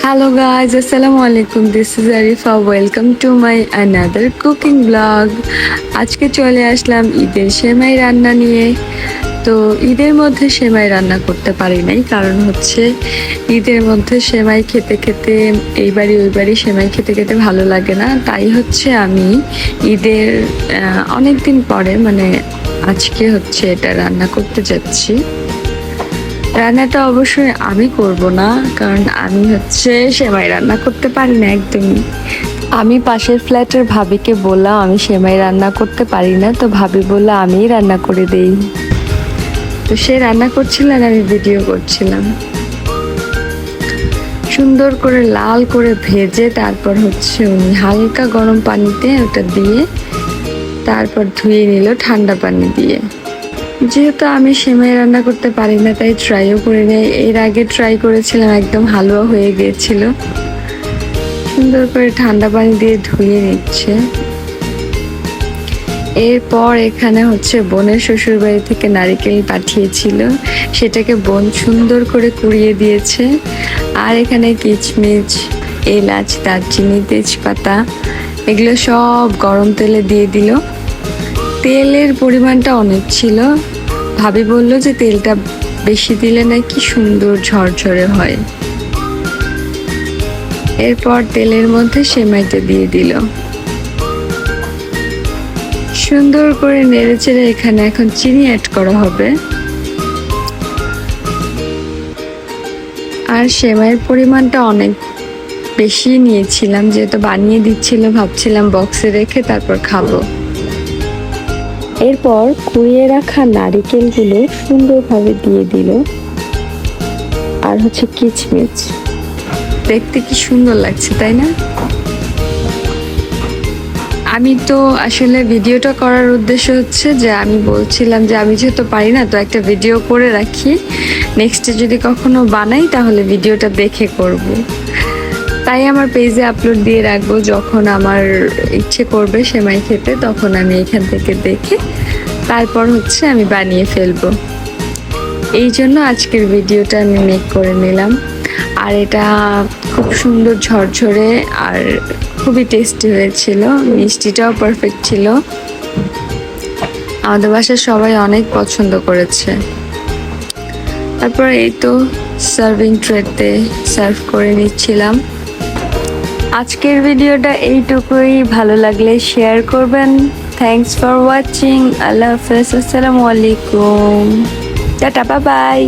Hello guys, Assalamu alaikum. This is Arifa. Welcome to my another cooking vlog. আজকে চলে আসলাম ঈদের সেমাই রান্না নিয়ে। তো ঈদের মধ্যে সেমাই রান্না করতে পারি নাই, কারণ হচ্ছে ঈদের মধ্যে সেমাই খেতে খেতে এইবারই ওইবারই সেমাই খেতে খেতে ভালো লাগে না। তাই হচ্ছে আমি ঈদের অনেক দিন পরে আজকে হচ্ছে এটা রান্না করতে যাচ্ছি। রান্নাটা অবশ্যই আমি করব না, কারণ আমি হচ্ছে সেমাই রান্না করতে পারি না একদমই। আমি পাশের ফ্ল্যাটের ভাবিকে বললাম আমি সেমাই রান্না করতে পারি না, তো ভাবি বললো আমিই রান্না করে দেই। তো সে রান্না করছিল আর আমি ভিডিও করছিলাম। সুন্দর করে লাল করে ভেজে তারপর হচ্ছে উনি হালকা গরম পানিতে ওটা দিয়ে তারপর ধুয়ে নিল ঠান্ডা পানি দিয়ে। যেহেতু আমি সেমাই রান্না করতে পারি না তাই ট্রাইও করে নেই। এর আগে ট্রাই করেছিলাম, একদম হালুয়া হয়ে গিয়েছিল। সুন্দর করে ঠান্ডা পানি দিয়ে ধুয়ে নিচ্ছে। এরপর এখানে হচ্ছে বোনের শ্বশুর বাড়ি থেকে নারিকেল পাঠিয়েছিল, সেটাকে বোন সুন্দর করে কুড়িয়ে দিয়েছে। আর এখানে কিচমিচ, এলাচ, দারচিনি, তেজপাতা এগুলো সব গরম তেলে দিয়ে দিল। তেলের পরিমাণটা অনেক ছিল। ভাবি বলল যে তেলটা বেশি দিলে নাকি সুন্দর ঝরঝরে হয়। এরপর তেলের মধ্যে সেমাইটা দিয়ে দিল। সুন্দর করে নেড়েচেড়ে এখানে এখন চিনি অ্যাড করা হবে। আর সেমাইয়ের পরিমাণটা অনেক বেশি নিয়েছিলাম, যেহেতু বানিয়ে দিচ্ছিল, ভাবছিলাম বক্সে রেখে তারপর খাবো। এরপর কুড়িয়ে রাখা নারিকেলগুলো সুন্দরভাবে দিয়ে দিল। আর হচ্ছে কিচমিচ, দেখতে কি সুন্দর লাগছে তাই না? আমি তো আসলে ভিডিওটা করার উদ্দেশ্য হচ্ছে যে আমি বলছিলাম যে আমি যেহেতু পারি না, তো একটা ভিডিও করে রাখি, নেক্সটে যদি কখনো বানাই তাহলে ভিডিওটা দেখে করব। তাই আমার পেজে আপলোড দিয়ে রাখবো, যখন আমার ইচ্ছে করবে সেমাই খেতে তখন আমি এখান থেকে দেখে তারপর হচ্ছে আমি বানিয়ে ফেলবো। এই জন্য আজকের ভিডিওটা আমি মেক করে নিলাম। আর এটা খুব সুন্দর ঝরঝরে আর খুবই টেস্টি হয়েছিল, মিষ্টিটাও পারফেক্ট ছিল। আমাদের বাসায় সবাই অনেক পছন্দ করেছে। তারপর এই তো সার্ভিং ট্রেতে সার্ভ করে নিচ্ছিলাম। আজকের ভিডিওটা এইটুকুই। ভালো লাগলে শেয়ার করবেন। Thanks for watching. আল্লাহ হাফেজ। আসসালামু আলাইকুম। Tata, bye bye.